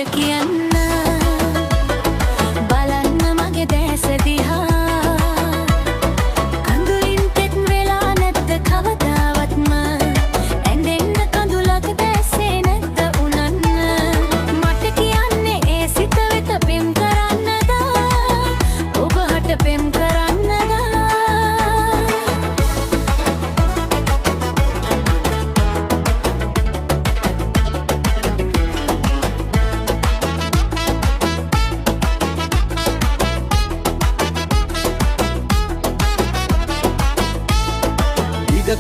කියන්න බලන්න මගේ දැස දිහා කඳුලින් තෙත් වෙලා නැද්ද කවදාවත්ම ඇඳෙන්න කඳුලක දැස්සේ නැද්ද උනන්න මට කියන්නේ ඒ සිත වෙත පෙම් කරන්නද ඔබ හට පෙම් කරන්නද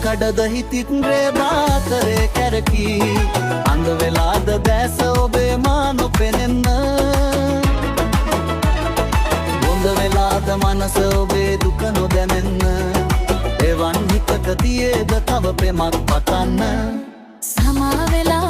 කඩද හිතිත් රේබාතරේ කැරකී අඳ වෙලාද දැස ඔබේ මා නොපෙනෙන්න බොඳ වෙලාද මනස ඔබේ දුක නොදැනෙන්න එවන් හිතක තියේද තව පෙමක් පතන්න සමා වෙලා